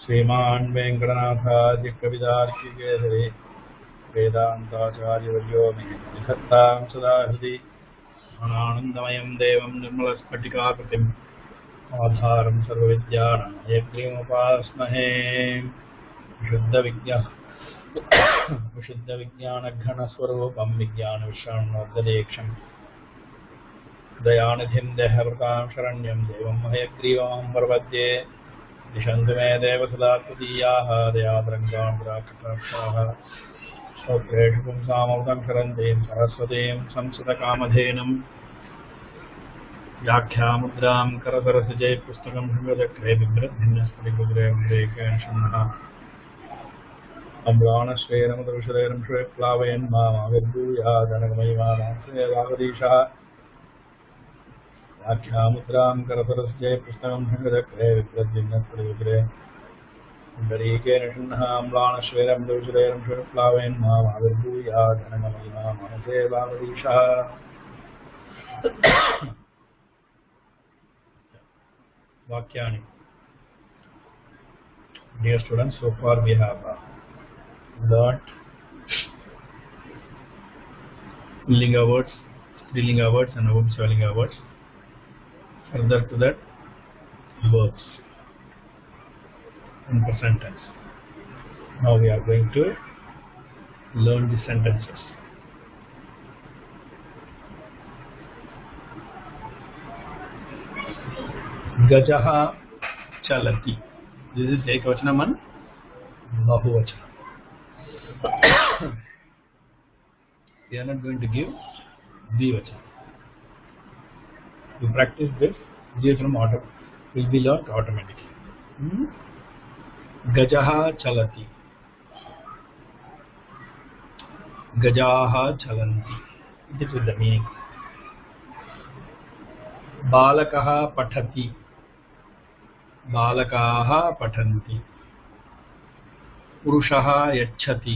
श्रीमान् वेंकटनाथार्य कवितार्किकेसरी वेदान्ताचार्यवर्यो मे निधत्तां सदा हृदि आनन्दमयं देवं निर्मलस्फटिकाकृतिम् आधारं सर्वविद्यानां हयग्रीवमुपास्महे विशुद्धविज्ञानघनस्वरूपं विज्ञानविश्राणोदयेक्षं दयानिधिं देहभृतां शरण्यं देवं हयग्रीवं प्रपद्ये दिशन्तु मे देव सदा त्वदीयाः दयाद्रङ्गान्द्राकटाक्षाः स्तोत्रेषु पुंसामृतं क्षरन्तीं सरस्वतीं संस्कृतकामधेनुं व्याख्यामुद्रां करसरसिजै पुस्तकं शृङ्गचक्रे बिभ्रद्भिन्नस्फटिकमुद्रेकेण शृण्मः अम्लानश्रेणमुदविशदैनं श्वेप्लावयन् मामाविर्भूयादनगमयिमानाश्रयवागदीशः व्याख्यामुद्रां करसरसिजै पुस्तकं शृङ्गचक्रे बिभ्रद्भिन्नस्फटिकमुद्रे पुण्डरीकेण शृण्मः अम्लानश्रेणमुदविशदैनं श्वेप्लावयन् मामाविर्भूयादनगमयिमानाश्रयवागदीशः Vakyani. Dear students, so far we have learnt Linga words, Strilinga words and Navamsalinga words. Further to that, verbs in present tense. Now we are going to learn the sentences. Gajaha chalati. This is ekavachanam and bahuvachanam. We are not going to give dvivachanam. To practice this, dvivachanam will be learnt automatically. Gajaha chalati. Gajaha chalanti. This is the meaning. Balakaha pathati. Balakaha pathanti. Purushaha yachati.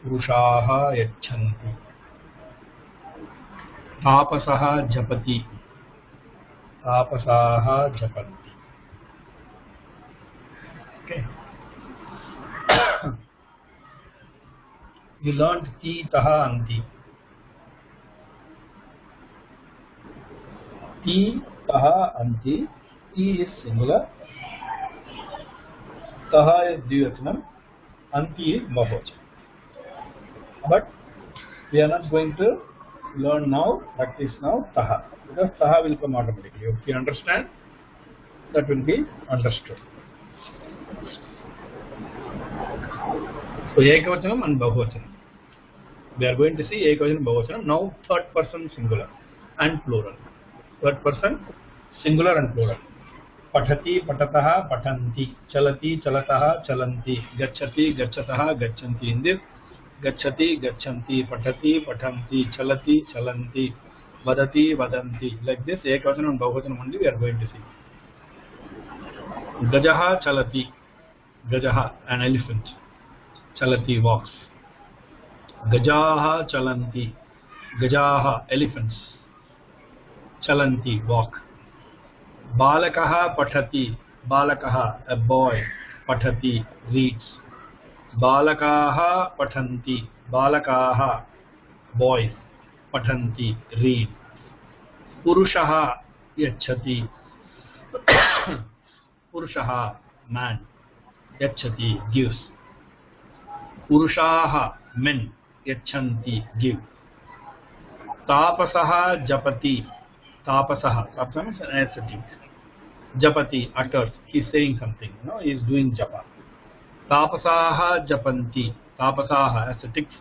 Purushaha yachanti. Tapasaha japati. Tapasaha japanti. Okay. You learned ti, taha, anti. Ti, taha, anti. Ti is singular, taha is dvivachanam, anti is bahuvachanam. But we are not going to learn now, practice now taha, because taha will come automatically. If you understand, that will be understood. So ekavachanam and bahuvachanam. We are going to see ekavachanam and bahuvachanam. Now third person singular and plural. Third person singular and plural. Pathati, patataha, pathanti. Chalati, chalataha, chalanti. Gacchati, gacchataha, gachanti. In this, gacchati, gachanti. Pathati, pathanti. Chalati, chalanti. Vadati, vadanti. Like this, ekavachanam and bahuvachanam only we are going to see. Gajaha, chalati. Gajaha, an elephant. Chalati, walks. Gajaha, chalanti. Gajaha, elephants. Chalanti, walk. Balakaha pathati. Balakaha, a boy. Pathati, reads. Balakaha pathanti. Balakaha, boys. Pathanti, read. Purushaha yachati. Purushaha, man. Yachati, gives. Purushaha, men. Yachanti, give. Tapasaha japati. Tapasaha. Tapasaha is an ascetic. Japati, utters. He is saying something. He is doing japa. Tapasaha japanti. Tapasaha, ascetics.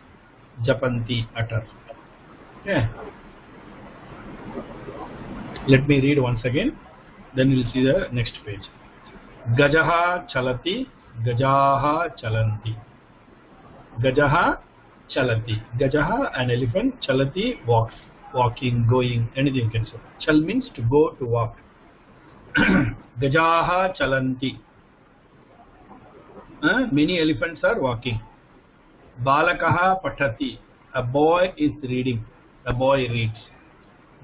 Japanti, utters. Okay. Let me read once again. Then we will see the next page. Gajaha chalati. Gajaha chalanti. Gajaha chalati. Gajaha, an elephant. Chalati, walks. Walking, going, anything you can say. Chal means to go, to walk. Gajaha chalanti. Many elephants are walking. Balakaha pathati. A boy is reading. A boy reads.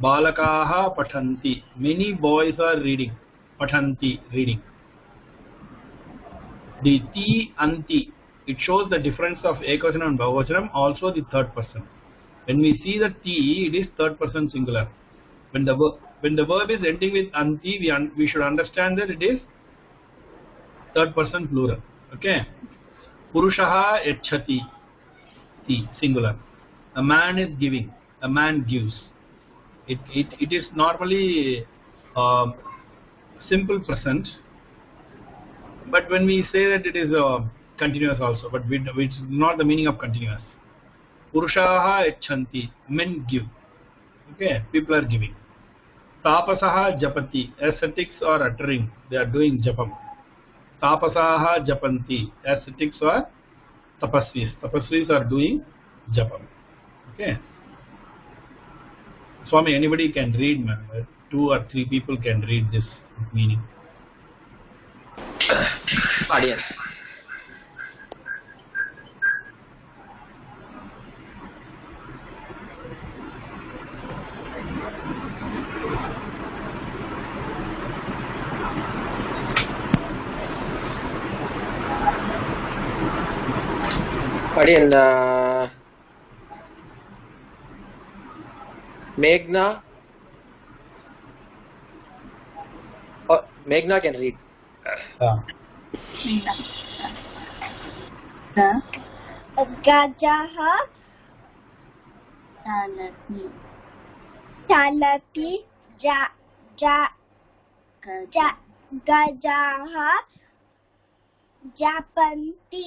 Balakaha pathanti. Many boys are reading. Pathanti, reading. The ti, anti, it shows the difference of ekvachanam and bahuvachanam, also the third person. When we see the ti, it is third person singular. When the verb is ending with anti, we should understand that it is third person plural. Okay. Purushaha yachati, ti, singular. A man is giving. A man gives. It is normally simple present, but when we say that it is continuous also, but it's not the meaning of continuous. Purushaha yachanti, men give. Okay, people are giving. Tapasaha japati, ascetics are uttering, they are doing japam. Tapasaha japanti, ascetics are tapasvis are doing japam. Okay. Swami, anybody can read, man. 2 or 3 people can read this meaning. Audience. Audience. Meghna. Oh, Meghna can read. Gajaha chalati gajaha japanti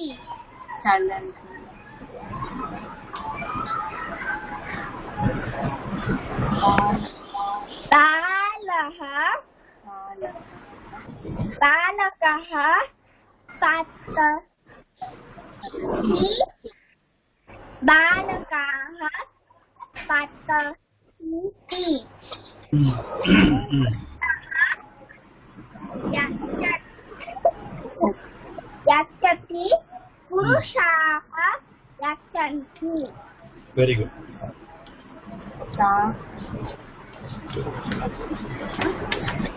balakaha balakaha patanti yachati purushaha yachanti. Very good.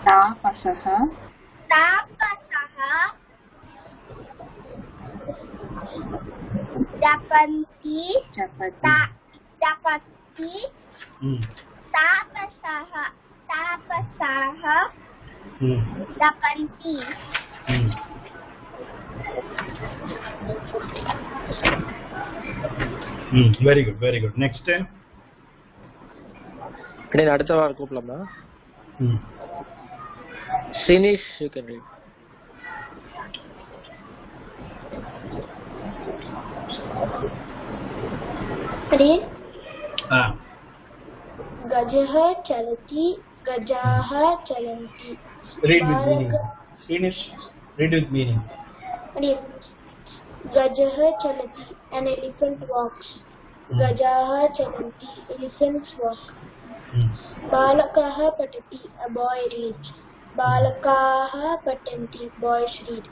Tapasaha japanti tapasaha japanti. Very good, very good. Next time. அடுத்த வாரம் கூப்பிடலாமா? Sinish, you can read. Read. Gajaha chalati, gajaha chalanti. Read with meaning. Finish. Read with meaning. Read. Gajaha chalati, an elephant walks. Gajaha chalanti, elephants walk. Balakaha patati, a boy reads. Balakaha patanti, boys read.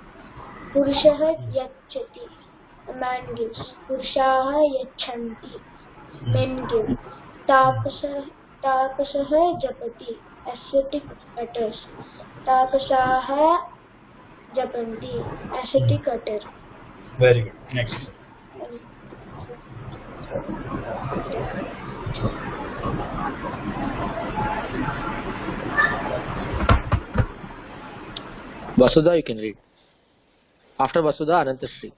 Purushaha yachati, a man gives. Purushaha yachanti, men give. Tapasaha japati, ascetic utters. Tapasaha japanti, ascetic utter. Very good. Next. Vasudha, you can read. After Vasudha, Anantasri.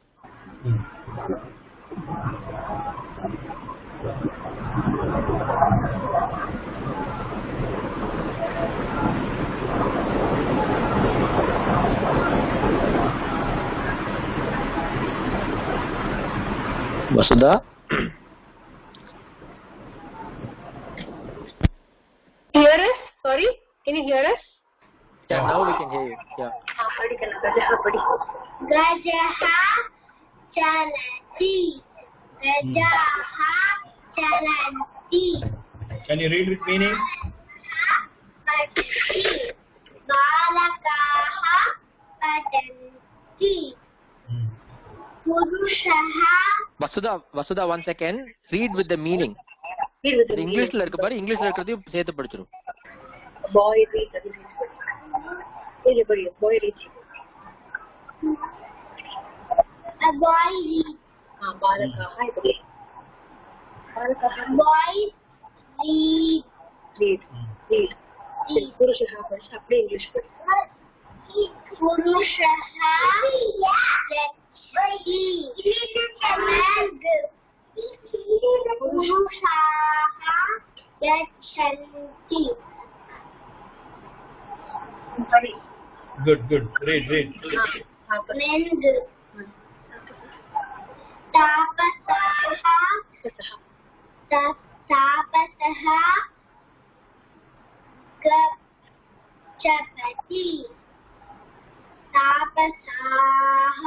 Vasudha. Hear us? Sorry, can you hear us? Yeah, now we can hear you. Yeah. Gajaha chalati. Gajaha chalanti. Can you read with meaning? Balakaha patanti. Purushaha. Vasudha, 1 second. Read with the meaning. இங்கிலீஷ்ல இருக்கு பாரு, இங்கிலீஷ்ல இருக்கிறதையும் சேர்த்து படிச்சிரும். Boy reads. Boy reads. A boy reads. बालकाः इति बालकाः Boys read. read read पुरुषः पठति अपने इंग्लिश पढ़ि पुरुषः गच्छति. पुरुषाः गच्छन्ति. Good. Read. Men go. तापसः गच्छति. तापसाः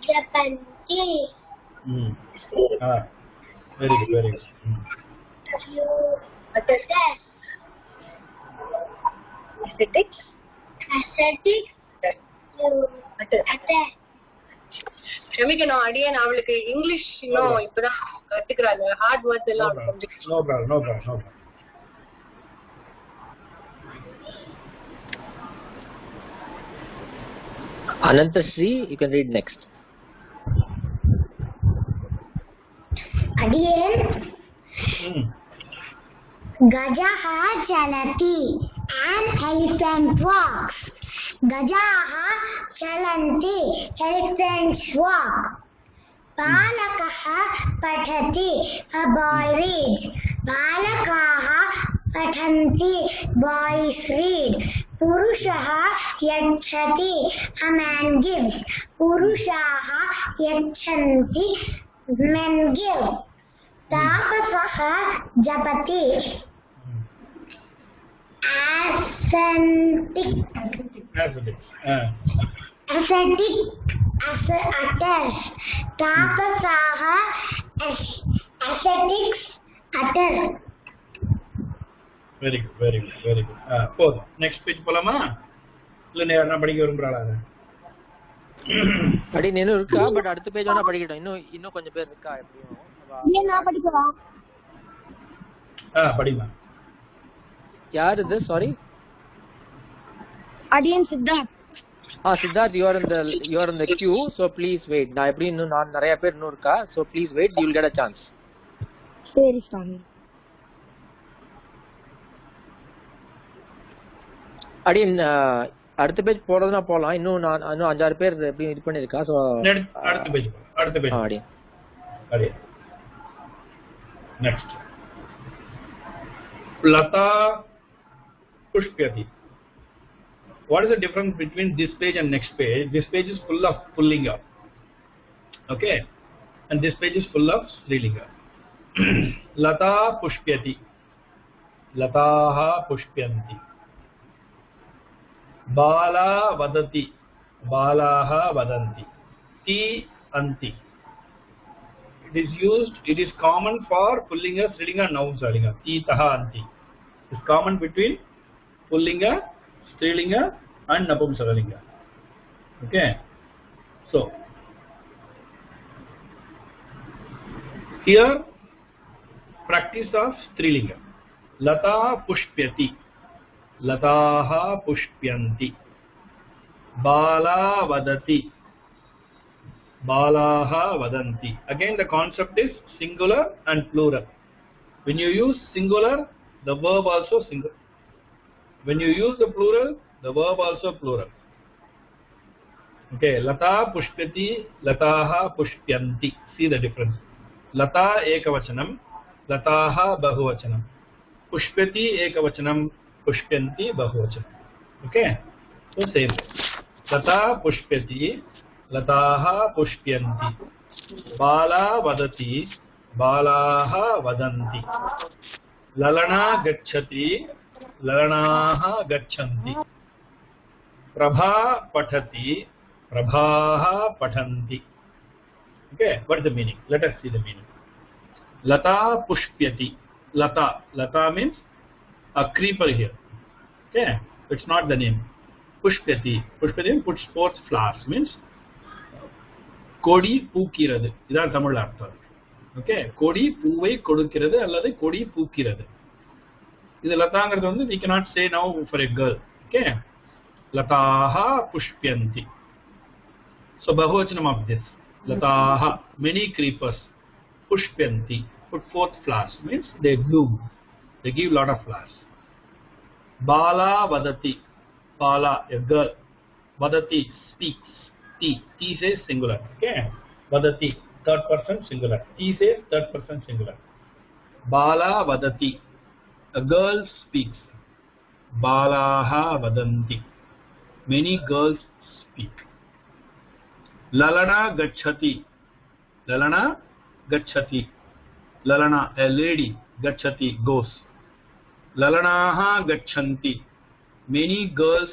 जपन्ति. Very good. Aesthetics. க்ஷமிக்கணும் அடியேன் அவளுக்கு இங்கிலீஷ் இன்னும் இப்பதான் கத்துக்கிறாங்க ஹார்ட் வேர்ட்ஸ் எல்லாம் No problem. Anantashri, you can read next. Again. Gajaha chalati. An elephant walks. Gajaha chalanti. Elephants walk. Balakaha pathati. A boy reads. Balakaha pathanti. Boys read. Purushaha yachati. A man gives. Purushaha yachanti. Men give. Tapasaha japati. Ascetic utters. Tapasaha ascetics utter. Very good. போதும். Next page போலாமா? இல்ல நேரா படிக்க விரும்பறாளா? படி இன்னும் இருக்கா but அடுத்த page வேணா படிக்கட்டும். இன்னும் கொஞ்சம் பேர் இருக்கா எப்படியும். ஏன் நான் படிக்கவா? படிமா. யார் இது? சாரி. அடியன் Siddharth. Siddharth, you are in the queue, so please wait. நான் எப்படி இன்னும் நான் நிறைய பேர் இன்னும் இருக்கா, so please wait, you will get a chance. சரி சாமி. அடியன் அடுத்த பேஜ் போறதுனா போலாம். இன்னும் 5-6 பேர் எப்படி இது பண்ணிருக்கா. சோ அடுத்த பேஜ். அடியன். Next. Lata Pushpyati. What is the difference between this page and next page? This page is full of pullinga. Okay? And this page is full of strilinga. Lata Pushpyati. Lataha Pushpyanti. Bala Vadati. Balaha Vadanti. Ti Anti. It is common for pullinga, strilinga, noun strilinga. Ti Taha Anti. It is common between pullinga, strilinga and napumsakalinga. Okay? So, here practice of strilinga. Lata Pushpyati. Lataha Pushpyanti. Bala Vadati. Balaha Vadanti. Again the concept is singular and plural. When you use singular, the verb also singular. When you use the plural, the verb also plural. Okay, Lata Pushpyati, Lataha Pushpyanti. See the difference. Lata ekavachanam, Lataha bahuvachanam. Pushpyati ekavachanam, Pushpyanti bahuvachanam. Okay, so same. Lata Pushpyati, Lataha Pushpyanti. Bala Vadati, Balaha Vadanti. Lalana Gacchati, Lalanaha Gacchanti. Prabha Pathati, Prabhaha Pathanti. Okay, what is the meaning? Let us see the meaning. Lata Pushpyati. Lata means a creeper here. Okay, it's not the name. Pushpyati puts forth flowers, means Kodi Pookirathu. Idha Tamil artham. Okay, Kodi Poovai Kodukkirathu alladhu Kodi Pookirathu. This Lataangirathu we cannot say now for a girl. Okay, lataha pushpyanti. So bahuvachanam of this, lataha, many creepers, pushpyanti, put forth flowers, means they bloom, they give lot of flowers. Bala vadati, bala, a girl, vadati, speaks, T says singular, okay, vadati, third person singular, T says third person singular. Bala vadati, a girl speaks. Balaha vadanti, many girls speak. Lalana gacchati, lalana gacchati, lalana, a lady, gacchati, goes. Lalanaha gachanti, many girls,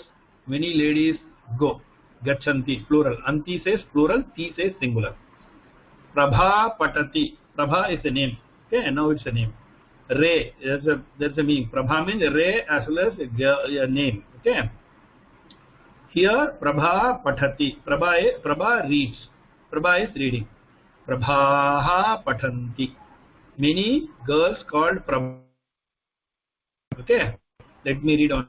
many ladies go. Gachanti, plural. Anti says plural, T says singular. Prabha patati, Prabha is a name, okay, now it's a name. Ray, there's a meaning. Prabha means Ray as well as a name, okay. Here Prabha patati, Prabha reads, Prabha is reading. Prabhaha patanti, many girls called Prabha, okay. Let me read on.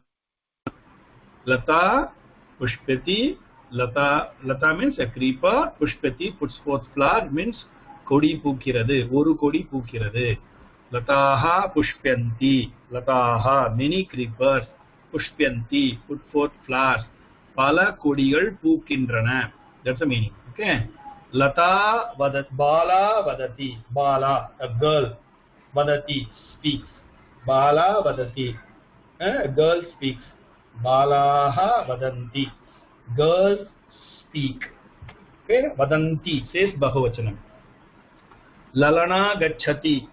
Lata pushpati, Lata means a creeper, pushpati puts forth flower, means kodi pookirathu, oru kodi pookirathu. Lataha pushpyanti, lataha, many creepers, pushpyanti, put forth flowers, pala kodigal pookindrana. That's the meaning, okay. Lata vadat, bala vadati, bala, a girl, vadati, speaks, bala vadati, a girl speaks, balaha vadanti, girls speak, okay. Vadanti says bahuvachanam. Lalana gacchati,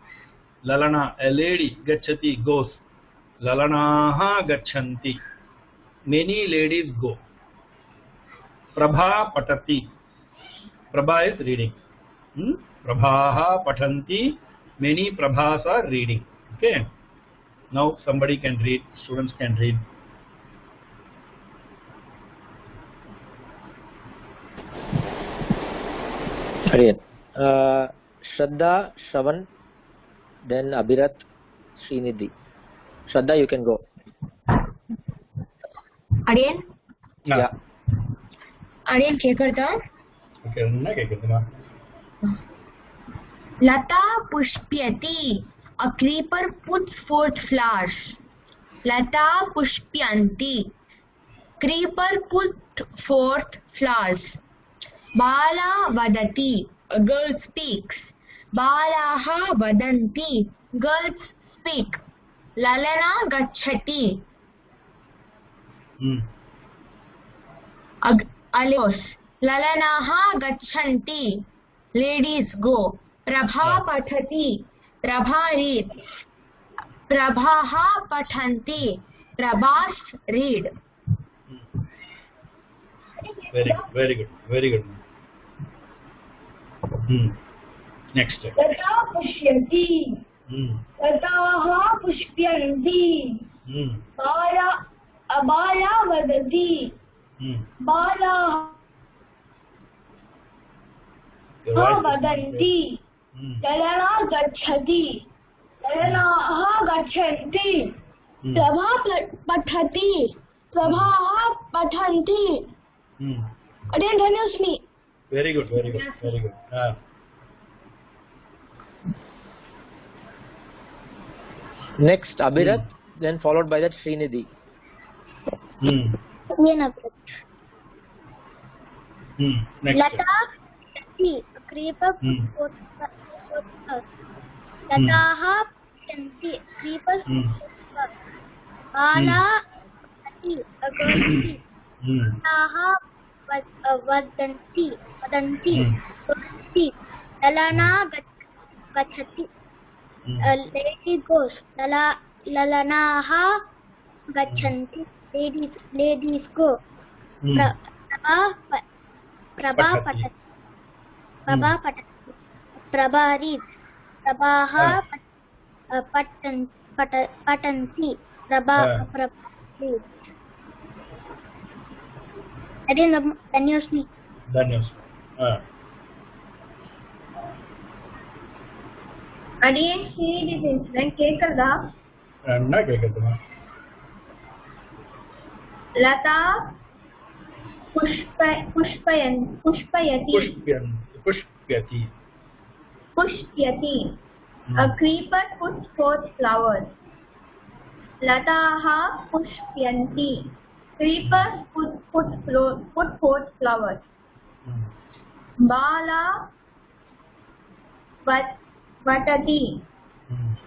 Lalana, a lady, gacchati, goes. Lalanaha gacchanti, many ladies go. Prabha patati, Prabha is reading. Prabhaha patanti, many Prabhas are reading. Okay. Now somebody can read, students can read. Again, Shraddha, Shravan, then Abhirat, Srinidhi. Shraddha, you can go. Again? Yeah. Again, Kekarta. Okay, na kekarta. Lata pushpyati, a creeper puts forth flowers. Lata pushpyanti, creeper put forth flowers. Bala vadati, a girl speaks. Balaha vadanti, girls speak. Lalana gacchati, alos. Lalanaha gacchanti, ladies go. Prabha pathati, Prabha reads. Prabhaha pathanti, Prabhas read. Very good, very good. Next. Lata pushyanti, lataha pushpyanti, bala vadati, bala vadanti, lalana gacchati, lalanaha gacchanti, prabha pathati, prabhaha pathanti. Again, Dhanusmi. Very good, very good, very good. Next, Abhirat, then followed by that Srinidhi. Next. Lata, a creeper puts Lataha Chanti, creepers Bala, a girl speaks. Lataha Vadanti, Lalana Gachati, a lady goes. Lalanaha Gachanti, ladies go. Prabha Patati, Prabha reads. Prabhaha Patanti, Prabha reads. Dhanyosmi. Again, he is incident. Kekarda. Na kekarta. Lata पुष्पयति पुष्प्यति. A creeper puts forth flowers. Lataha pushpyanti. Creepers put forth flowers. Bala vatati.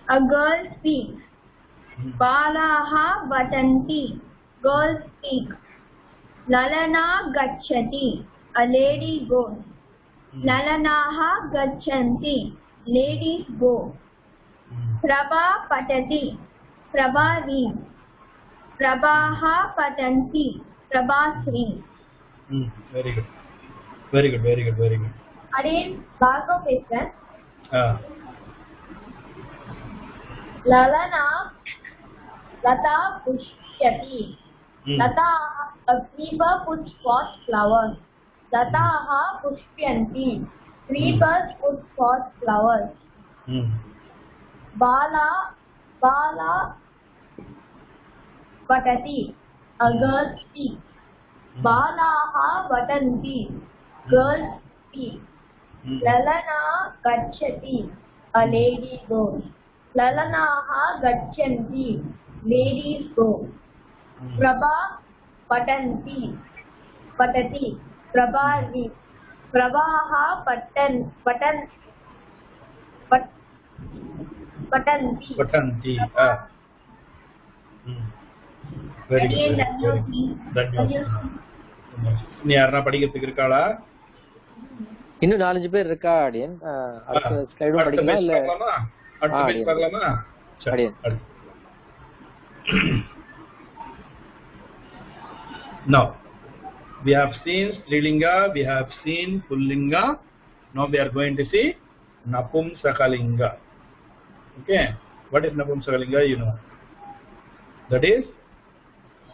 A girl speaks. Balaha vatanti. Girls speak. Lalana gacchati. A lady goes. Lalanaha gacchanti. Ladies go. Prabha patati. Prabha reads. Prabhaha patanti. Prabhas reads. Very good. Very good. Very good. Very good. Again, Bhargav question. Lalana Lata pushpyati. Lata, a creeper puts forth flowers. Lataha pushpyanti. Creepers put forth flowers. Bala vatati. A girl speaks. Balaha vatanti. Girls speak. Lalana gacchati. A lady goes. Lalanaha gacchanti. Ladies go. Prabha patati. Prabha reads. Prabhaha patanti. Very good. நீ யாரா படிக்கிறதுக்கு இருக்காளா? இன்னும் 4-5 பேர் இருக்கா ஆடியன். அடுத்த ஸ்லைடும் படிக்கலாமா இல்ல அடுத்த பேஜ் பார்க்கலாமா? சரி. Now we have seen Strilinga, we have seen Pullinga. Now we are going to see Napumsakalinga. Okay, what is Napumsakalinga? You know, that is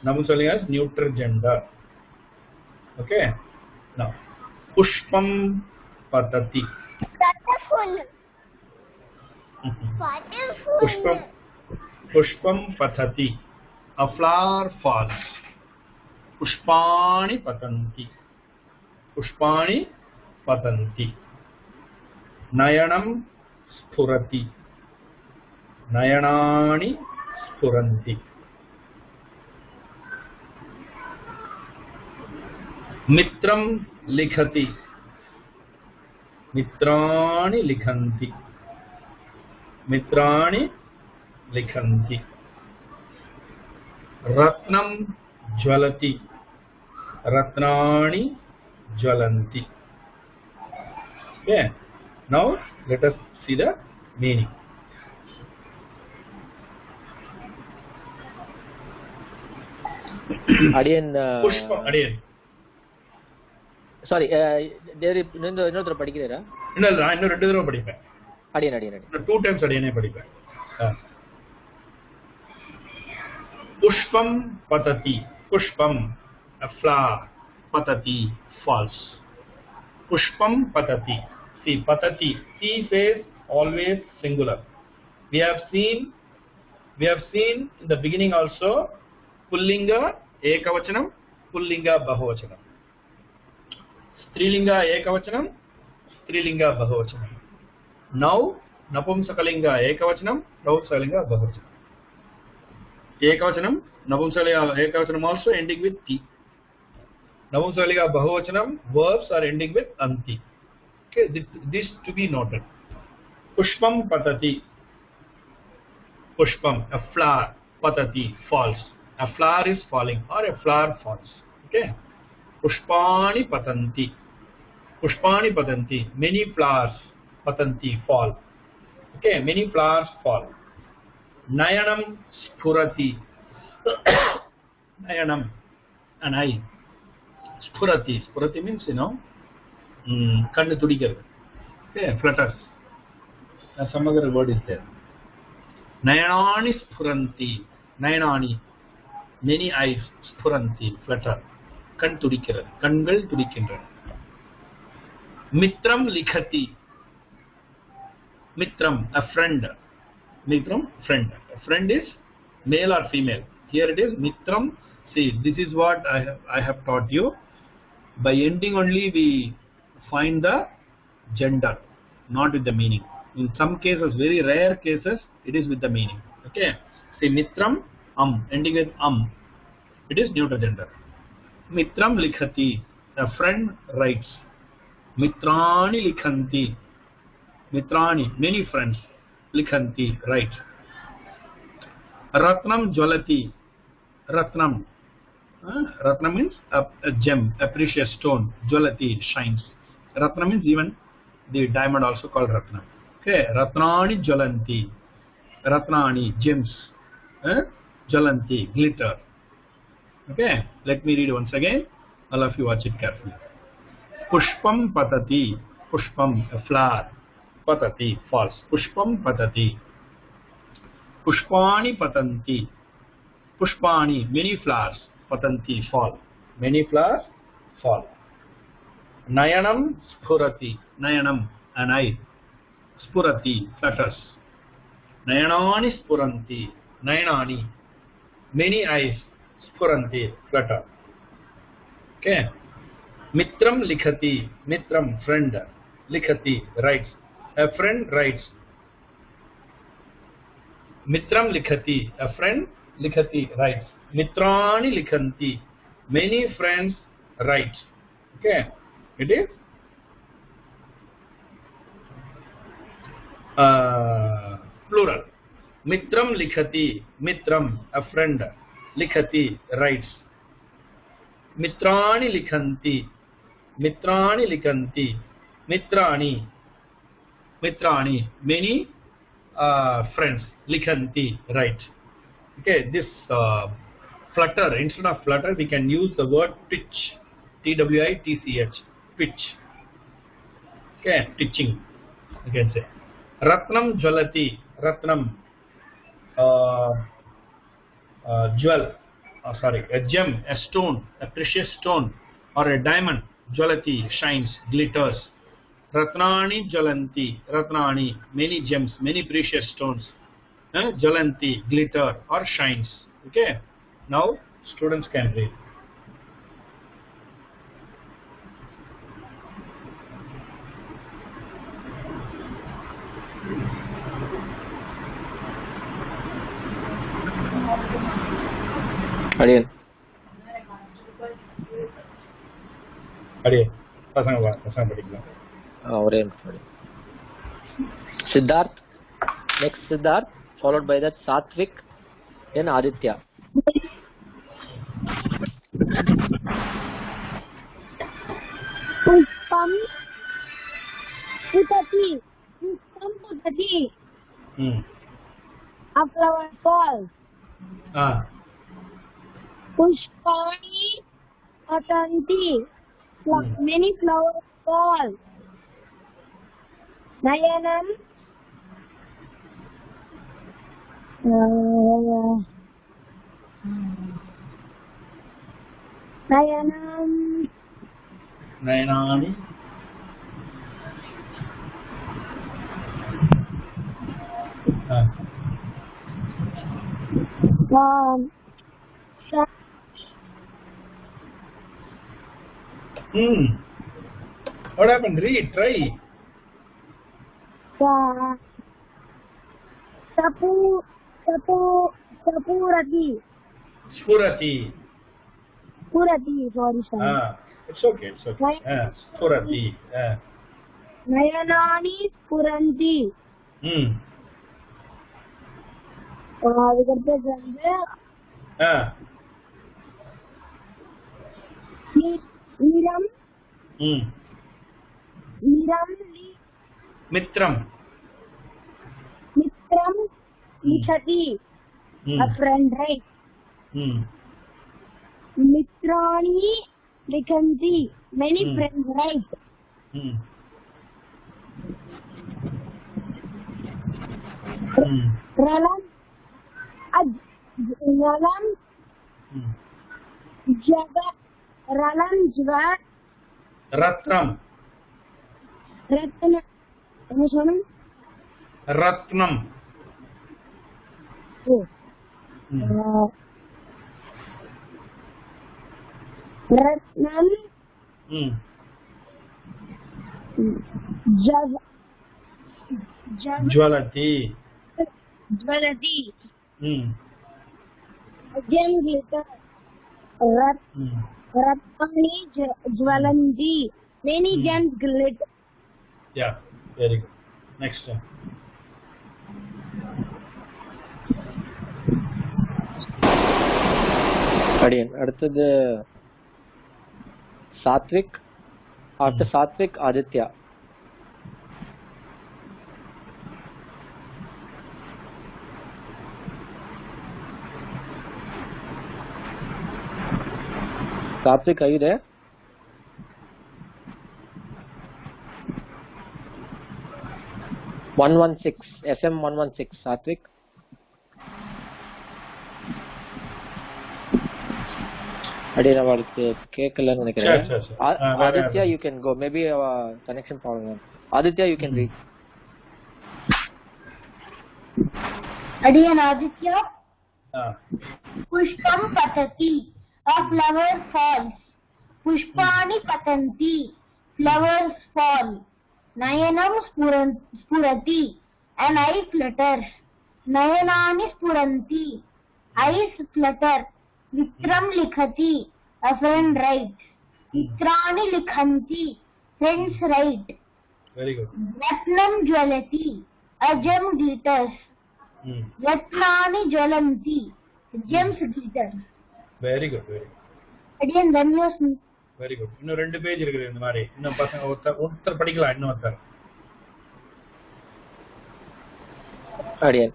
Napumsakalinga is neutral gender. Okay, now Pushpam patati. Pushpam patati. A flower falls. Pushpani patanti. Pushpani patanti. Nayanam spurati. Nayanani spuranti. Mitram likhati. Mitrani likhanti. Mitrani likhanti. Ratnam jwalati. Ratnani jwalanti. Okay. Now let us see the meaning. Adiyan. Pushpam. Adiyan. Sorry. இன்னொரு படிக்கிறீரா? இல்ல நான் இன்னும் 2 தடவை படிப்பேன். அடியன். 2 times அடியனே படிப்பேன். Pushpam patati. Pushpam, a flower. Patati, false. Pushpam patati. See, patati. T says always singular. We have seen in the beginning also Pullinga ekavachanam, Pullinga bahuvachanam. Strilinga ekavachanam, Strilinga bahuvachanam. Now Napumsakalinga ekavachanam, Napumsakalinga bahuvachanam. Ekavachanam, Napumsakalinga ekavachanam also ending with T. Napumsakalinga bahuvachanam verbs are ending with anti. Okay, this to be noted. Pushpam patati. Pushpam, a flower. Patati, falls. A flower is falling or a flower falls. Okay. Pushpani patanti. Pushpani patanti. Many flowers patanti fall. Okay, many flowers fall. Nayanam spurati. Nayanam, an eye. Spurati. Spurati means, you know, kandu tudikkirathu. Okay, flutters. Some other word is there. Nayanani spuranti. Nayanani, many eyes, spuranti, flutter. Kan tudikkirathu. Kangal tudikkiன்றன. Mitram likhati. Mitram, a friend. Mitram, friend. A friend is male or female. Here it is Mitram. See, this is what I have taught you. By ending only we find the gender, not with the meaning. In some cases, very rare cases, it is with the meaning. Okay. See, mitram, ending with it is neuter gender. Mitram likhati, a friend writes. Mitrani likhanti, mitrani, many friends. Likhanti, write. Ratnam jwalati, ratnam. Ratnam means a gem, a precious stone. Jwalati, shines. Ratnam means even the diamond also called ratnam. Okay, ratnani jwalanti, ratnani, gems. Jwalanti, glitter. Okay, let me read once again. All of you watch it carefully. Pushpam patati, pushpam, a flower. Patati, false. Pushpam patati. Pushpani patanti. Pushpani, many flowers. Patanti, fall. Many flowers, fall. Nayanam spurati. Nayanam, an eye. Spurati, flutters. Nayanani spuranti. Nayanani, many eyes. Spuranti, flutter. Okay. Mitram likhati. Mitram, friend. Likhati, writes. A friend writes. Mitram likhati, a friend. Likhati, writes. Mitrani likhanti, many friends write. Okay, it is plural. Mitram likhati, mitram, a friend. Likhati, writes. Mitrani likhanti, mitrani likhanti, mitrani, mitrani, many friends. Likhanti, write. Okay, this flutter, instead of flutter, we can use the word twitch. Twitch. Twitch. Okay, twitching. You can say. Ratnam jwalati. Ratnam, jewel. Sorry, a gem, a stone, a precious stone, or a diamond. Jwalati, shines, glitters. Ratnani jwalanti. Ratnani, many gems, many precious stones. Jwalanti, glitter or shines. Okay. Now students can read. Adiyan. Adiyan. Pasang படிக்கலாம். ஒரே Siddharth. Next Siddharth, followed by that Satvik, then Aditya. Pushpam putati. Pushpam putati. A flower falls. Pushpani patanti. Many flowers fall. Nayanam Nayanani. What happened? Read, try. Spurati. Spurati. Sorry. It's okay. Spurati. Nayanani spuranti. அதுக்கடுத்து வந்து நிறம் Mitram likhati. A friend, right? Mitrani likhanti. Many friends, right? Ralam jaga. Ralam jaga. Ratnam. என்ன சொன்ன? Ratnam. Ratnam Hmm. Jwalati. Jwalati. Hmm. Gem glitter. Hmm. Ratnani jwalanti. Many gems glitter. Yeah, very good. Next. Again, அடுத்தது Satvik. After Satvik, Aditya. Satvik, are you there? SM 116, Satvik. Again, அவளுக்கு கேட்கலன்னு நினைக்கிறேன். Sure. Aditya, you can go. Maybe connection problem. Aditya, you can read. Adiyan Aditya. Pushpam patati, a flower falls. Pushpani patanti, flowers fall. Nayanam spurati, an eye flutters. Nayanani spuranti, eyes flutter. Vitram likhati, a friend writes. Vitrani likhanti, friends write. Very good. Ratnam jwalati, a gem glitters. Ratnani jwalanti, gems glitter. Very good, very good. Again, then you Very good. இன்னும் 2 page இருக்குது இந்த மாதிரி. இன்னும் பசங்க ஒருத்தர் படிக்கலாம் இன்னும் ஒருத்தர். Again.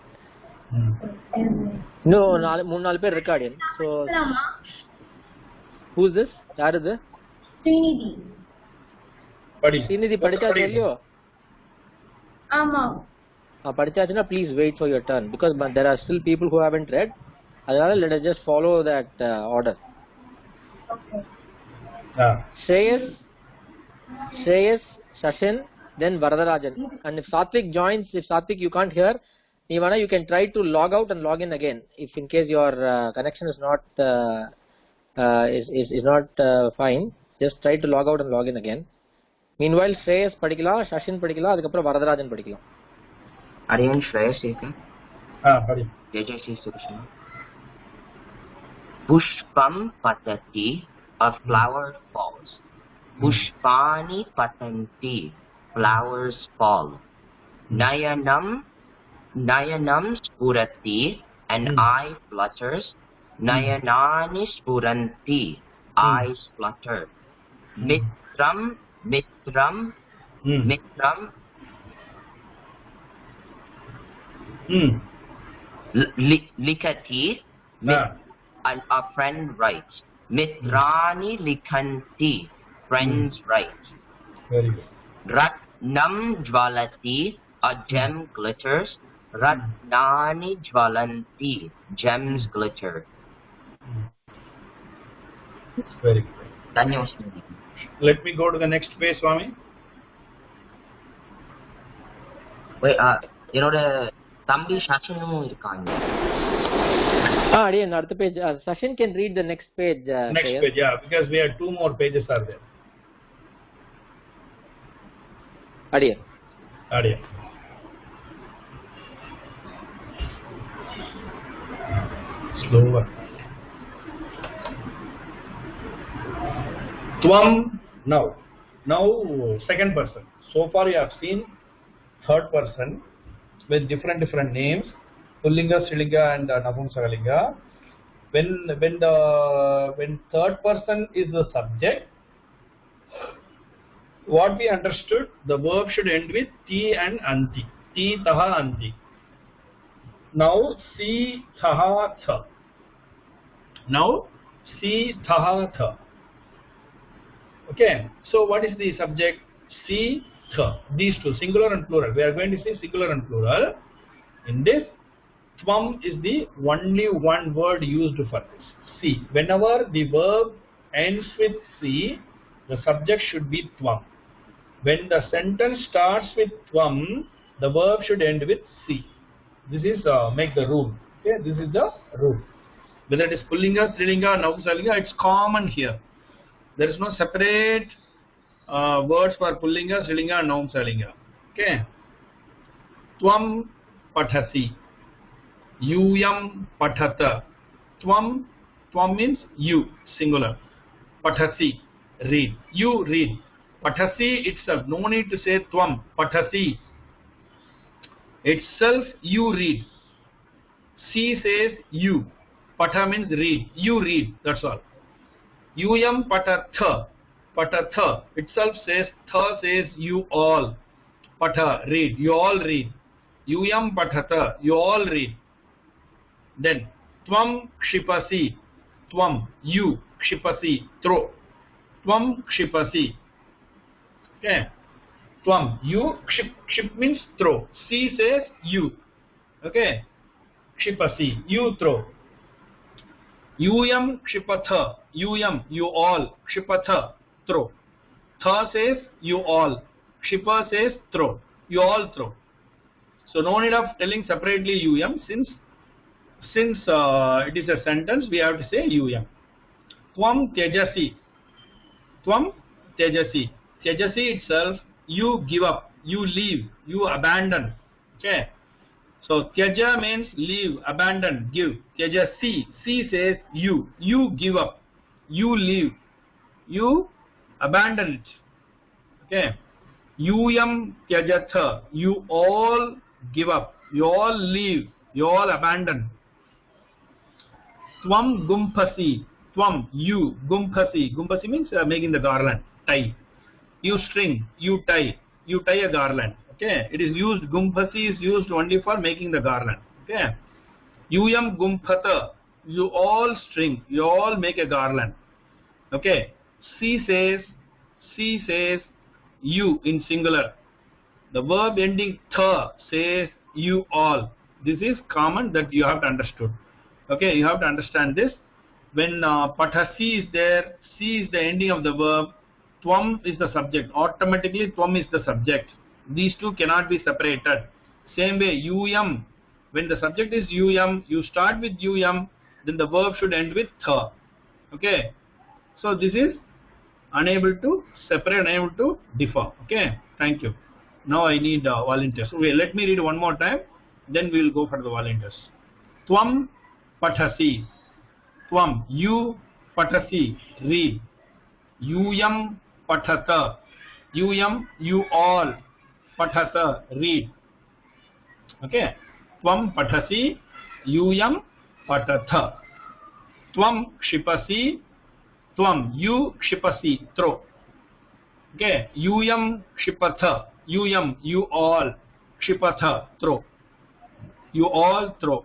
No, 3-4 பேர் இருக்கா again. So who is this? யார் இது? Srinidhi. படி. Srinidhi படிச்சாச்சு இல்லையோ? ஆமா. படிச்சாச்சுன்னா please wait for your turn because there are still people who haven't read. அதனால let us just follow that order. Okay. Shreyas, Shashin, then Varadarajan. And if Satvik joins, if Satvik you can't hear, Ivana, you can try to log out and log in again. If in case your connection is not fine, just try to log out and log in again. Meanwhile, Shreyas padikala, Shashin padikala, adukapra Varadarajan padikala. Ariyan Shreyas eka. Padi. Jai Shri Krishna. Pushpam patati, a flower falls. Pushpani patanti, flowers fall. Nayanam spurati, an eye flutters. Nayanani spuranti, eyes flutter. Mitram. Likati, and a friend writes. Mitrani likhanti, friends write. Very good. Ratnam jwalati, a gem glitters. Ratnani jwalanti, gems glitter. Very good. Dhanyawad. Let me go to the next page, Swami. Wait, என்னோட தம்பி சச்சினும் இருக்காங்க. Again, another page. Sachin can read the next page. Next page, yeah, because we have 2 more pages are there. Adiyan. Slower. Tvam. Now second person. So far you have seen third person with different names. Pullinga, Strilinga and Napumsakalinga. When third person is the subject, what we understood, the verb should end with ti and anti. Ti, taha, anti. Now si, thaha, tha. Now si, thaha, tha. Okay. So what is the subject? Si, tha. These two, singular and plural. We are going to see singular and plural. In this, Tvam is the only one word used for this. See, whenever the verb ends with si, the subject should be Tvam. When the sentence starts with Tvam, the verb should end with si. This is make the rule. Okay, this is the rule. Whether it is Pullinga, Strilinga, Napumsakalinga, it's common here. There is no separate words for pullinga, strilinga, noun strilinga. Okay. Tvam pathasi. Yuyam pathata. Tvam means you, singular. Pathasi, read. You read. Pathasi itself, no need to say tvam. Pathasi itself, you read. Si says you. Patha means read. You read. That's all. Yuyam patatha. Patatha itself says, tha says you all. Patha, read. You all read. Yuyam pathatha. You all read. Then, tvam kshipasi. Tvam, you. Kshipasi, throw. Tvam kshipasi. Okay. Tvam, you. Kship means throw. Si says you. Okay. Kshipasi, you throw. Yuyam kshipatha. Yuyam, you all. Kshipatha, throw. Tha says you all. Kshipa says throw. You all throw. So no need of telling separately yuyam. Since it is a sentence, we have to say yuyam. Tvam tejasi. Tvam tejasi. Tejasi itself, you give up, you leave, you abandon. Okay. So tyaja means leave, abandon, give. Tejasi. Si says you. You give up. You leave. You abandon it. Okay. Yuyam tyajatha. You all give up. You all leave. You all abandon. Tvam gumpasi. Tvam, you. Gumpasi. Gumpasi means making the garland. Tie. You string. You tie. You tie a garland. Okay. It is used. Gumpasi is used only for making the garland. Okay. Yuyam gumpata. You all string. You all make a garland. Okay. Si says you in singular. The verb ending tha says you all. This is common that you have to understood. Okay, you have to understand this. When pathasi is there, si is the ending of the verb, tvam is the subject. Automatically tvam is the subject. These two cannot be separated. Same way, yuyam. When the subject is yuyam, you start with yuyam, then the verb should end with tha. Okay. So this is unable to separate, unable to differ. Okay. Thank you. Now I need volunteers. Okay, let me read one more time. Then we will go for the volunteers. Tvam pathasi. Tvam, you pathasi, read. Yuyam pathata. Yuyam, you all. Pathata, read. Okay. Tvam pathasi. Yuyam patatha. Tvam kshipasi. Tvam, you kshipasi, throw. Okay. Yuyam kshipatha. Yuyam, you all. Kshipatha, throw. You all throw.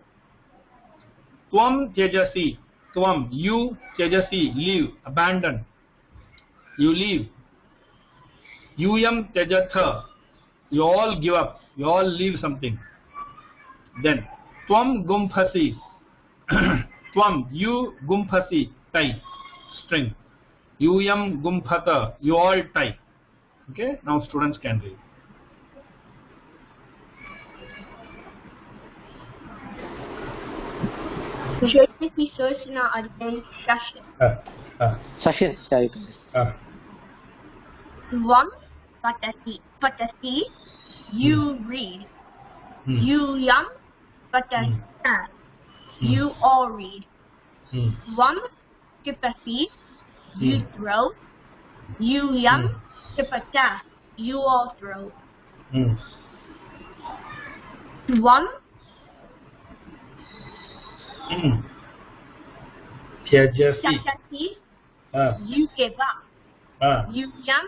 Tvam tejasi. Tvam, you tejasi, leave, abandon. You leave. Yuyam tejatha. You all give up. You all leave something. Then, tvam gumphasi. Tvam, you gumphasi, tie, string. Yuyam gumphata. You all tie. Okay. Now students can read. Jyoti Soshna Arjun Shashin. Sashin, yeah, you can. Tvam patasi, you read. Yuyam patata, you all read. Tvam kipasi, you throw. Yuyam kipata, you all throw. Tvam Tyajasi. you give up. Yuyam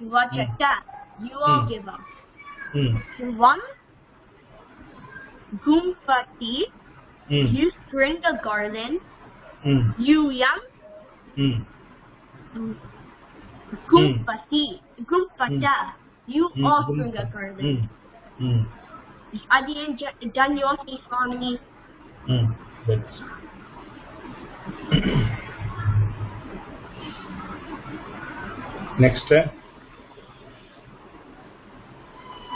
vachata, you all give up. Tvam gumpati, you string a garland. Yuyam gumpati, gumpata, you all string a garland. At the end, Danyoti Swami. Next.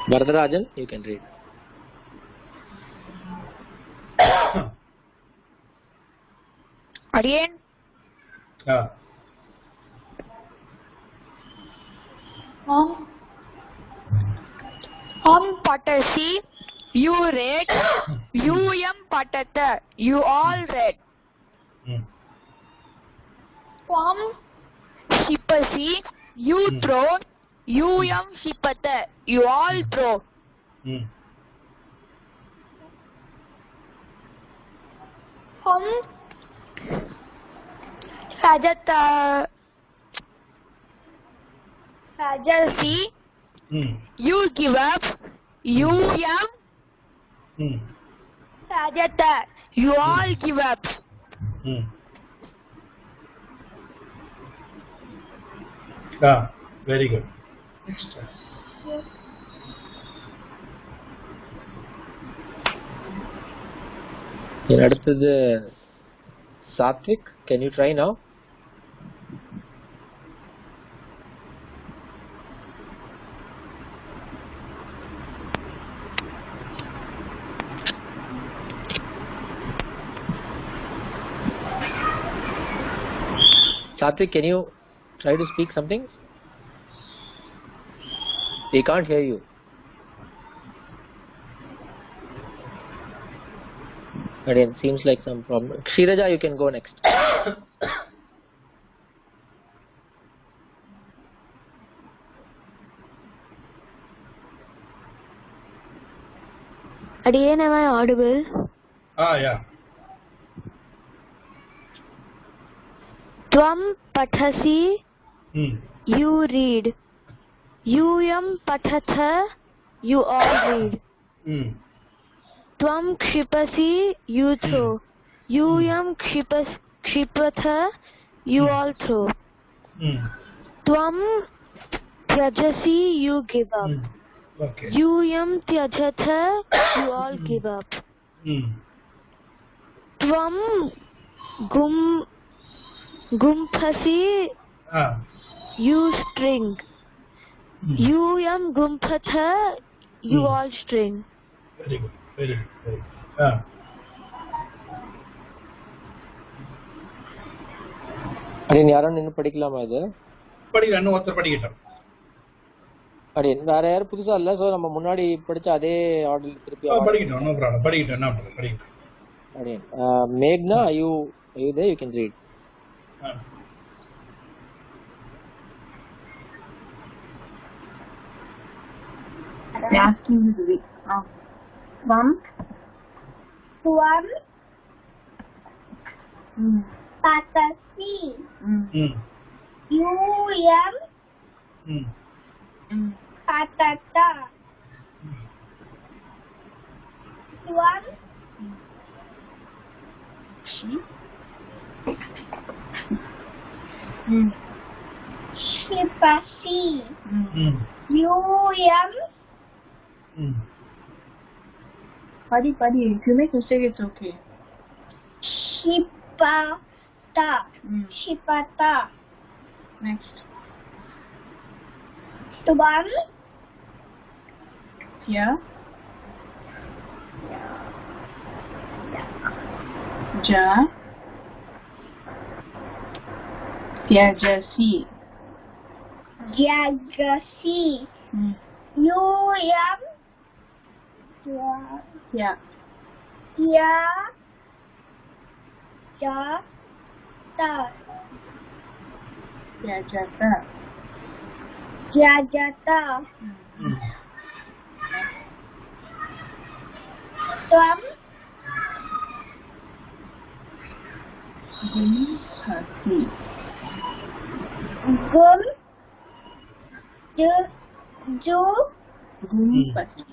Varadarajan, you can read. Again, patasi, you read. You patata, you all read. Tvam shipasi, you throw. You shipata, you all throw. Rajarsi, you give up. You Rajata, you all give up. Very good. அடுத்தது Satvik, can you try now? Satvik, can you try to speak something? We can't hear you. Again, seems like some problem. Shiraja, you can go next. Adiyan, am I audible? Yeah. Tvam pathasi, you read. You pathatha, you all read. Tvam kshipasi, you throw. You kshipatha, you all throw. Tvam tyajasi, you give up. Okay. You tyajatha, you all give up. Tvam gumphasi, you string. You gumpatha, you all string. Very good. Very good. Very good. Again, யாரும் நின்னு படிக்கலாமா இது? படிக்கலாம், இன்னும் ஒருத்தர் படிக்கட்டும். Again, வேற யாரும் புதுசா இல்ல, சோ நம்ம முன்னாடி படிச்ச அதே ஆர்டர்ல திருப்பி படிக்கட்டும், நோ ப்ராப்ளம். படிக்கட்டும், என்ன பண்றது, படிக்கட்டும். Again, Meghna, are you there? You can read. Asking you to read. Tvam patasi, you patata. Tvam shipasi, you Padi, if you make mistake, it's okay. shipata. Next. Tvam Yeah. Ja. Tyajasi. jagasi, you Yeah. jata. Tyajata. Jajata. Tvam Gumphasi. Gumphasi.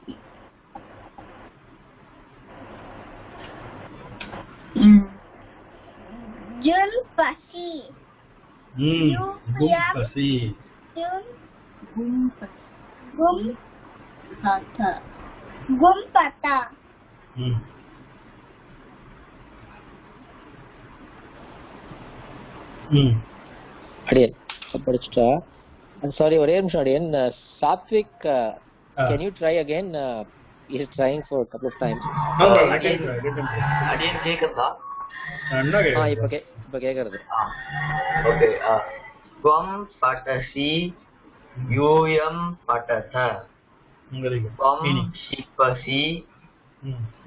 Julpasi. Gumpasi. Gumpata. Gumpata. Again, படிச்சிட்டா. I'm sorry, ஒரே நிமிஷம் again. Satvik, can you try again? He's trying for a couple of times. No problem, I can try. Again, கேக்குதா? இப்ப கேக்குறது. Okay. Tvam patasi, Yuyam patata. Very good. Tvam Meaning. shipasi.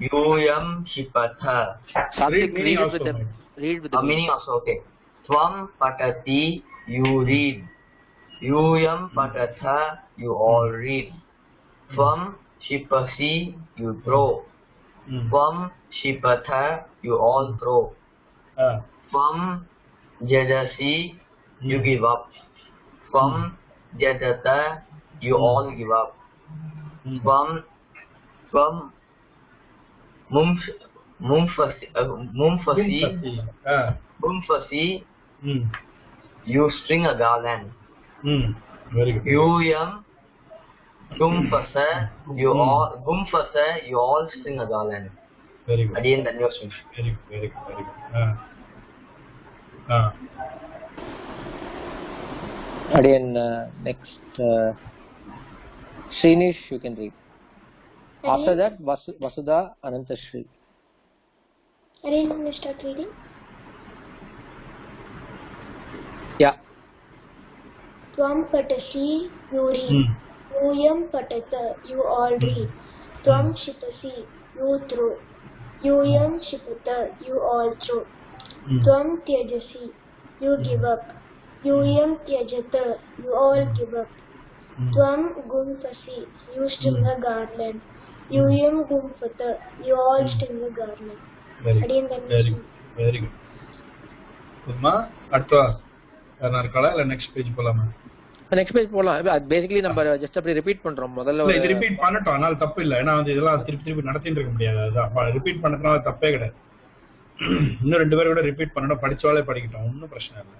Yuyam shipatha. Satvik, meaning read it with also, the mate. read with the Meaning also okay. Tvam patati, you read. Yuyam patatha, you all read. Tvam shipasi, you throw. Tvam shipatha, you all throw. Tvam jadasi, you give up. Tvam jadata, you all give up. Tvam mumfasi, you string a garland. Very good. Yuyam gumfasa, you all string a garland. Very good. Again, the new string. Very good. Very good. Very good. Again, next, Srinish, you can read. After that, Vasudha Anantashri. Again, we start reading. Yeah. Tvam patasi, you read. Yuyam patata, you all read. Tvam shipasi, you throw. Yuyam shipata, you all throw. Tvam tyajasi, you give up. Yuyam tyajata, you all give up. Tvam gumfasi, you string a garland. Yuyam gumfata, you all string a garland. Very good. Very good. Very good. Kurma, அடுத்த யாரா இருக்கா இல்ல next page போலாமா? Next page போலாம். Basically நம்ம just அப்படி repeat பண்றோம். முதல்ல இல்ல இது ரிப்பீட் பண்ணட்டும். அதனால தப்பு இல்ல. ஏன்னா வந்து இதெல்லாம் திருப்பி நடத்திட்டு இருக்க முடியாது. அதான் ரிப்பீட் பண்ணதுனால தப்பே கிடையாது. இன்னும் ரெண்டு பேரும் கூட ரிப்பீட் பண்ணணும். படிச்சவாளே படிக்கட்டும். ஒன்னும் பிரச்சனை இல்ல.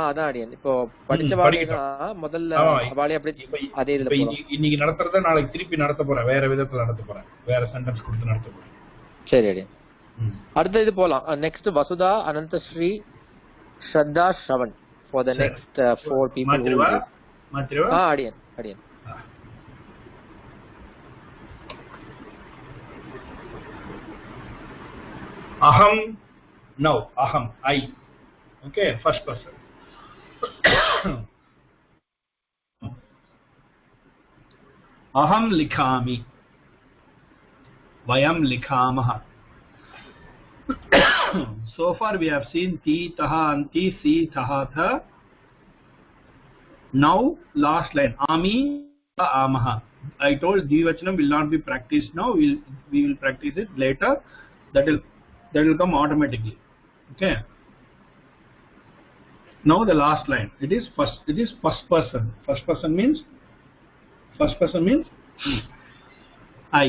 அதான் அடியன். இப்போ படிச்சவாளேனா முதல்ல வாளே அப்படி அதே இதுல போலாம். இன்னைக்கு நடத்துறத நாளைக்கு திருப்பி நடத்த போறேன். வேற விதத்துல நடத்த போறேன். வேற சென்டென்ஸ் கொடுத்து நடத்த போறேன். சரி அடியன். அடுத்த இது போலாம். Next Vasudha Anantashree Shraddha Shravan for the next 4 people who will Matriva? Adiyan. Aham, now, aham, I. Okay, first person. Aham likhami. Vayam likhamah. So far we have seen ti, taha, anti, si, taha, tha. Now last line ami, amaha. I told Dvivachanam will not be practiced now. We will practice it later. That will come automatically. Okay. Now the last line. It is first person. First person means I.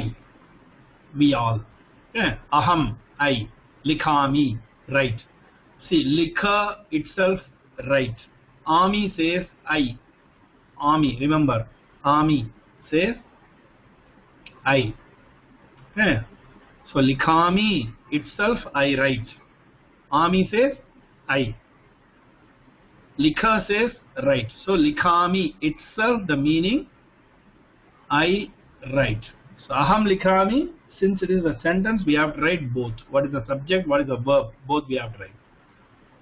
We all. Okay. Aham, I. Likhami, right. See, likha itself, right. Ami says I. Ami, remember. Ami says I. Okay. So likhami itself I write. Ami says I. Likha says right. So likhami itself the meaning I write. So aham likhami. Since it is a sentence, we have to write both. What is the subject? What is the verb? Both we have to write.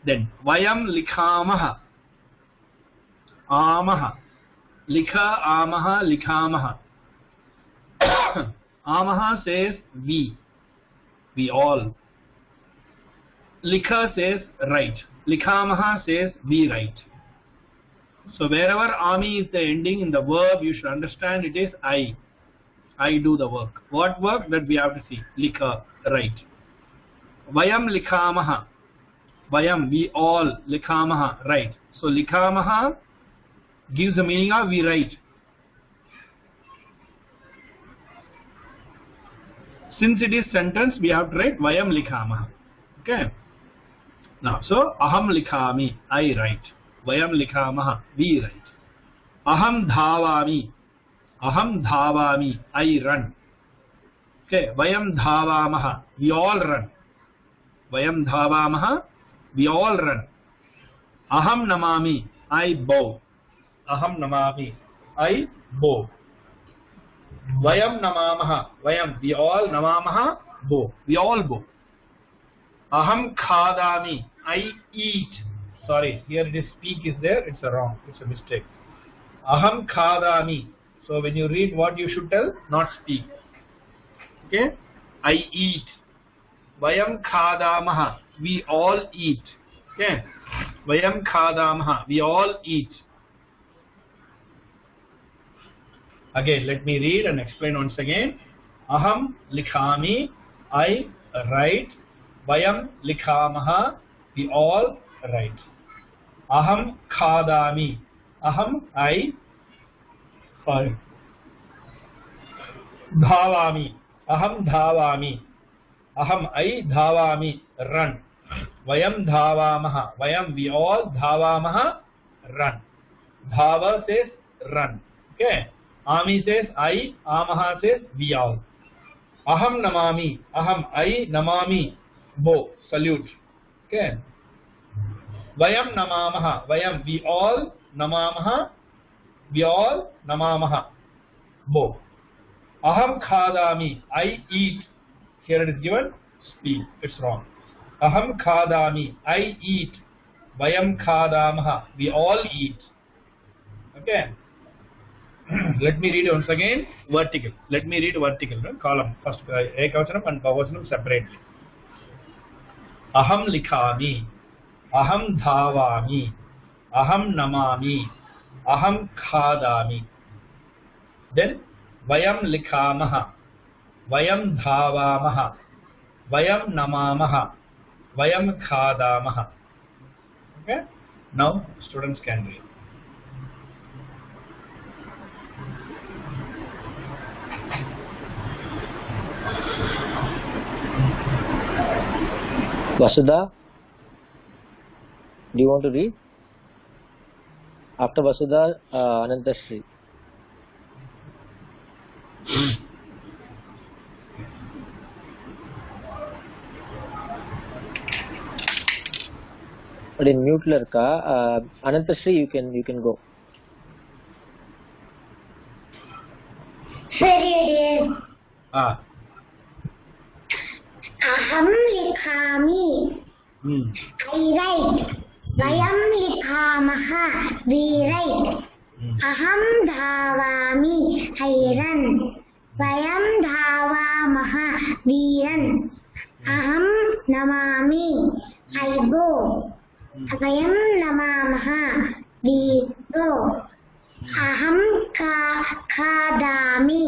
Then vayam likhamaha. Amaha. Likha amaha likhamaha. Amaha says we. We all. Likha says write. Likhamaha says we write. So wherever ami is the ending in the verb, you should understand it is I. I do the work. What work? That we have to see. Likha, right. Vayam likhamaha. Vayam, we all. Likhamaha, right. So likhamaha gives the meaning of we write. Since it is sentence, we have to write vayam likhamaha. Okay. Now, so aham likhami, I write. Vayam likhamaha, we write. Aham dhavami. Aham dhavami, I run. Okay, vayam dhavamaha, we all run. Vayam dhavamaha, we all run. Aham namami, I bow. Aham namami, I bow. Vayam namamaha, vayam, we all namamaha, bow. We all bow. Aham khadami, I eat. Sorry, here this speak is there, it's a wrong, it's a mistake. Aham khadami. So when you read, what you should tell? Not speak. Okay? I eat. Vayam khadamaha. We all eat. Okay? Vayam khadamaha. We all eat. Again, let me read and explain once again. Aham likhami. I write. Vayam likhamaha. We all write. Aham khadami. Aham, I. Sorry. Dhavami. Aham dhavami. Aham, I dhavami. Run. Vayam dhavamaha. Vayam, we all. Dhavamaha. Run. Dhava says run. Okay. Ami says I. Amaha says we all. Aham namami. Aham, I namami. Bo. Salute. Okay. Vayam namamaha. Vayam, we all. Namamaha. We all. Namamaha. Bo. Aham khadami. I eat. Here it is given. Speak. It's wrong. Aham khadami. I eat. Vayam khadamaha. We all eat. Okay. Let me read once again. Vertical. Let me read vertical. No? Column. First ekavachanam and bahuvachanam separately. Aham likhami. Aham dhavami. Aham namami. Aham khadami. Then vayam likhamaha. Vayam dhavamaha. Vayam namamaha. Vayam khadamaha. Okay? Now students can read. Vasudha, do you want to read? After Vasudha, Anantashri. But in mute larka, Anantashri, you can go. Sorry. Aham likhami. I write. Vayam likhamaha. We write. Aham dhavami. I run. Vayam dhavamaha. We run. Aham namami. I go. Vayam namamaha. We go. Aham khadami.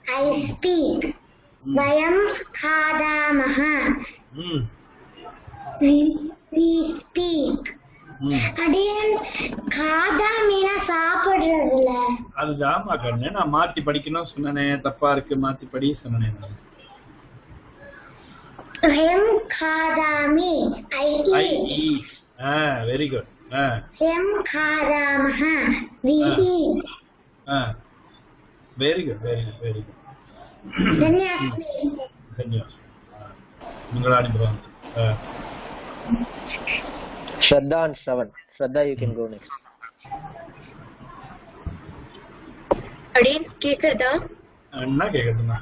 I speak. Vayam khadamaha. We speak. Again, khadamina சாப்பிடுறதுல. அது ஜாமா கண்ணே நான் மாத்தி படிக்கணும் சொன்னனே தப்பா இருக்கு மாத்தி படி சொன்னனே நான். Vayam khadami. I eat. Very good. Vayam khadamaha. We eat. Very good, very good, very good. धन्यवाद मंगलानि भवन्तु Shraddha and Shravan. Shraddha, you can go next. Again, கேக்குதா? என்ன கேக்குதுமா?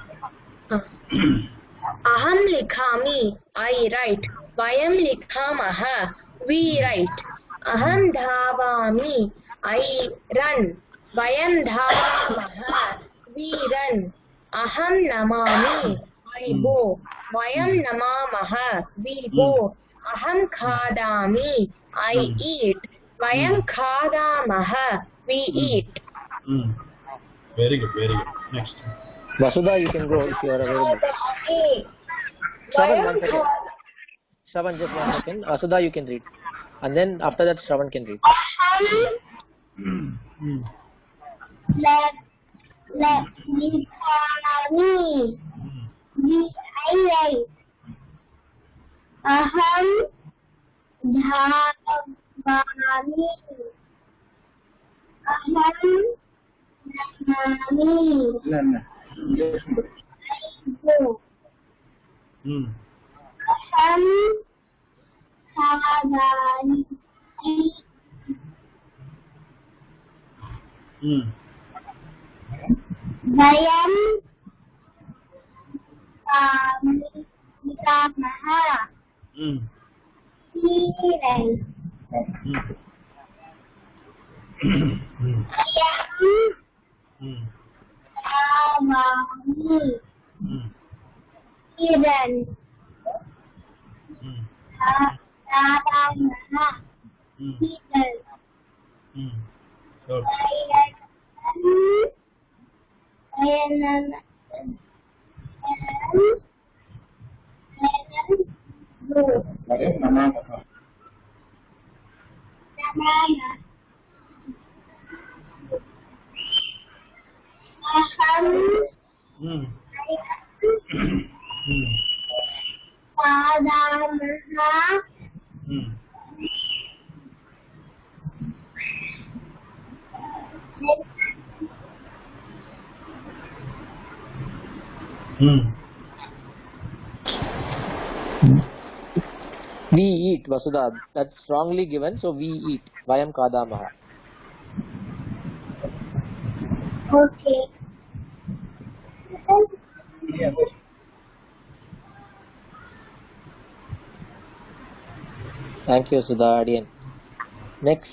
Aham likhami. I write. Vayam likhamaha. We write. Aham dhavami. I run. Vayam dhavamaha. We run. Aham namami. I go. Vayam namamaha. We go. Aham khadami. I eat. Vayam khadamaha. We eat. Very good, very good. Next. Vasudha, you can go if you are available. Shravan, 1 second. Shravan, just 1 second. Vasudha, you can read. And then after that, Shravan can read. Aham dhavami. Aham namami. Aham khadami. Vayam likhamaha. We eat, Vasudha. That's strongly given, so we eat. Vayam kadamaha. Okay. Thank you, Sudha. Adiyan. Next,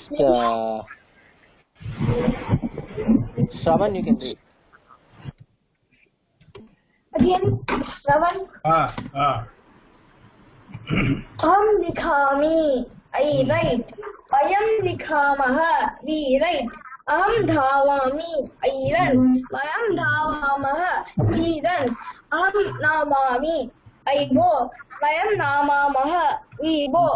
Shravan, you can read. Again, Shravan. Aham likhami, I write. Vayam likhamaha, we write. Aham dhavami, I run. Vayam dhavamaha, we run. Aham namami, I go. Vayam namamaha, we go.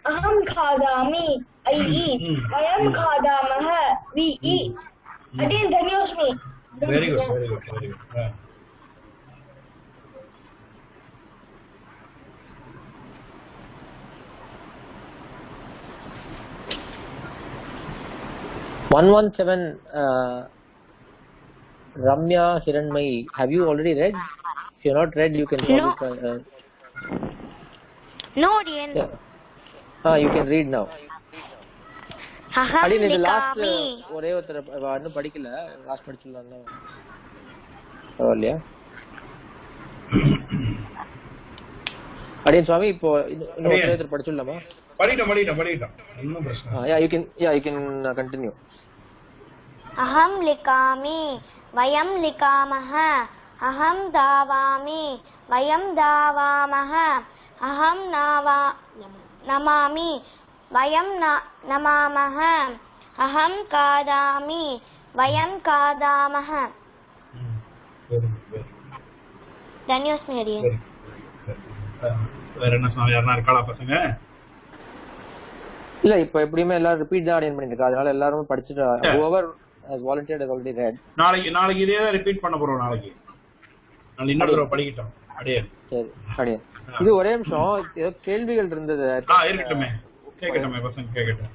Aham khadami, I eat. Vayam khadamaha, we eat. Again, Dhanyosmi. Very good, very good, very good. One 117, Ramya Hiranmayi. Have you already read? If you're not read, you can probably No, Dian. Yeah. You can read now. Aham Adin, in the last likami. ஒரே ஒருத்தர் இன்னும் படிக்கல, last படிச்சிடலாம்ல. பரவாயில்லையா? அடியன் சுவாமி, இப்போ இன்னும் ஒருத்தர் படிச்சிடலாமா? படிட்டோம். இன்னும் பிரச்சனை. you can continue. Aham likami. Vayam likamaha. Aham davami. Vayam davamaha. Aham namami. Vayam namamaha. Aham kadami. Vayam kadamaha. Dhanyosmi Adiyan. வேற என்ன யாரா இருக்காளா பசங்க? இல்ல, இப்போ எப்படியுமே எல்லாரும் ரிப்பீட் தான் அடியன் பண்ணிட்டு இருக்கா. அதனால எல்லாரும் படிச்சுட்டு whoever has volunteered has already read. நாளைக்கு இதே ரிப்பீட் பண்ண போறோம். நாளைக்கு இன்னொரு தடவை படிக்கிட்டோம். அடியன். சரி, அடியன். இது ஒரே நிமிஷம், ஏதோ கேள்விகள் இருந்தது. இருக்கட்டுமே, கேட்கட்டுமே, பசங்க கேட்கட்டும்.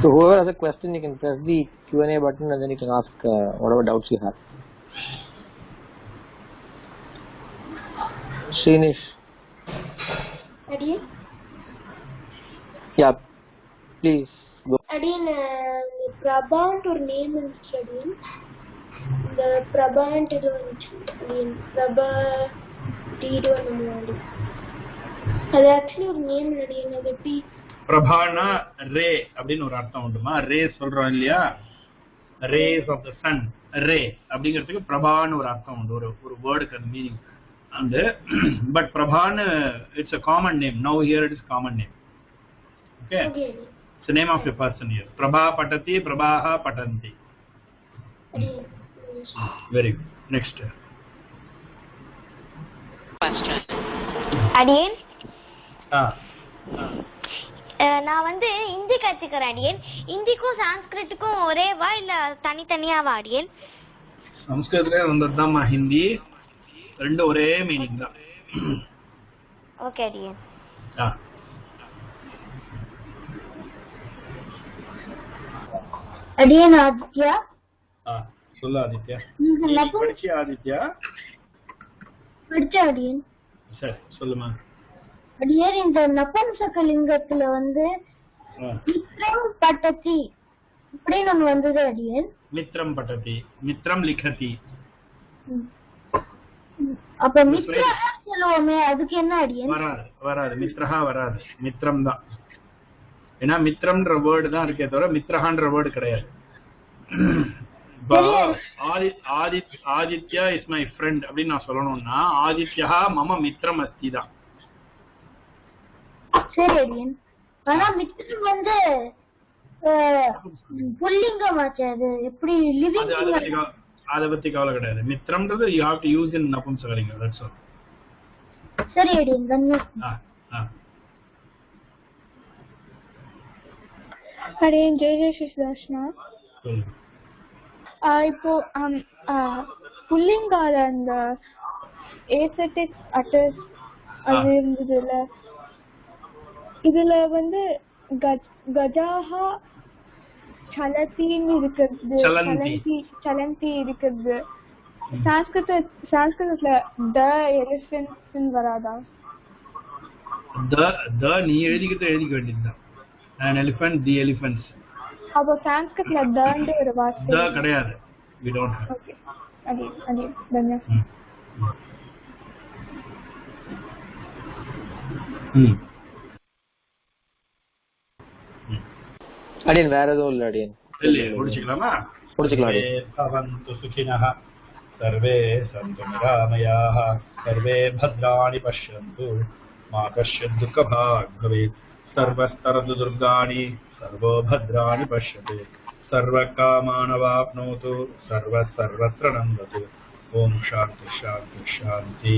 So whoever has a question, you can press the Q&A button and then you can ask whatever doubts you have. Shrinish. Adiyan. Yeah, please go. Adiyan, Prabha's ஒரு நேம் இருந்துச்சு Adiyan. இந்த பிரபான்ட்டு இது வந்துச்சு Adiyan. பிரபா டீடு ஒன்று. அது actually ஒரு name Adiyan. அது எப்படி? பிரபானா ரே அப்படின்னு ஒரு அர்த்தம் உண்டுமா? ரே சொல்றோம் இல்லையா, ரேஸ் ஆஃப் த சன், ரே அப்படிங்கிறதுக்கு பிரபான்னு ஒரு அர்த்தம் உண்டு. ஒரு வேர்டுக்கு அந்த மீனிங் அந்த. பட் பிரபான்னு it's a common name. Now here it is common name. Okay, it's the name of a person here. Prabha patati, Prabhaha patanti. Very good. Next question. Adiyan. நான் வந்து ஹிந்தி கத்துக்கிறேன் அடியன். ஹிந்திக்கும் சான்ஸ்கிரிட்டுக்கும் ஒரேவா இல்ல தனித்தனியாவா அடியன்? சமஸ்கிருதத்துல வந்ததுதான்மா ஹிந்தி, ரெண்டும் ஒரே மீனிங் தான். ஓகே அடியன். அடியன் ஆதித்யா. சொல்லு ஆதித்யா. படிச்சியா ஆதித்யா? படிச்ச அடியன். சரி, சொல்லுமா. அடியன், இந்த நபும்சகலிங்கத்துல வந்து மித்ரம் பட்டதி இப்படின்னு ஒன்று வந்தது அடியன். மித்ரம் பட்டதி, மித்ரம் லிखति. அப்ப மித்ரா சொல்லுவோமே அதுக்கு என்ன அடியன்? வராது மித்ரஹா வராது, மித்ரம் தான். ஏன்னா மித்ரம்ன்ற வேர்டு தான் இருக்கே தவிர மித்ரஹான்ற வேர்டு கிடையாது. ஆதித்யா இஸ் மை ஃப்ரெண்ட் அப்படின்னு நான் சொல்லணும்னா ஆதித்யா மம மித்ரம் அஸ்தி தான். சரி அடியன். ஆனா மித்ரம் வந்து புல்லிங்கமாச்சு, அது எப்படி லிவிங்? அதை பத்தி கவலை கிடையாது. மித்ரம்ன்றது you have to use in நபும்சகலிங்கம், தட்ஸ் ஆல். சரி அடியன். அடியன் ஜெய சிஸ்தாஷ்னா. இப்போ புல்லிங்கால அந்த ஏசெட்டிக் அட்டஸ் அது இருந்ததுல, இதுல வந்து கஜாஹா சலத்தின்னு இருக்கிறது, சலந்தி இருக்கிறது. சான்ஸ்கிருதத்துல த எலிஃபன்ட்ஸ் வராதா? நீ எழுதிக்க வேண்டியதுதான். an elephant, the elephants. அப்போ சான்ஸ்கிருத்ல தண்ட் ஒரு வார்த்தை த கிடையாது. we don't have. ஓகே அடி தன்யா. அடியன் வேற எதுவும் இல்ல அடியன். இல்லையே, முடிச்சுக்கலாமா? முடிச்சுக்கலாம். பவந்து சுகினஹ சர்வே சந்து நிராமயாஹ சர்வே பத்ராணி பஷ்யந்து மா கஷ்யத் துக்கபாக் பவேத் சர்வஸ்தரது துர்காணி சர்வோ பத்ராணி பஷ்யது சர்வகாமானவாப்னோது சர்வத்ர நந்தது. ஓம் சாந்தி சாந்தி சாந்தி.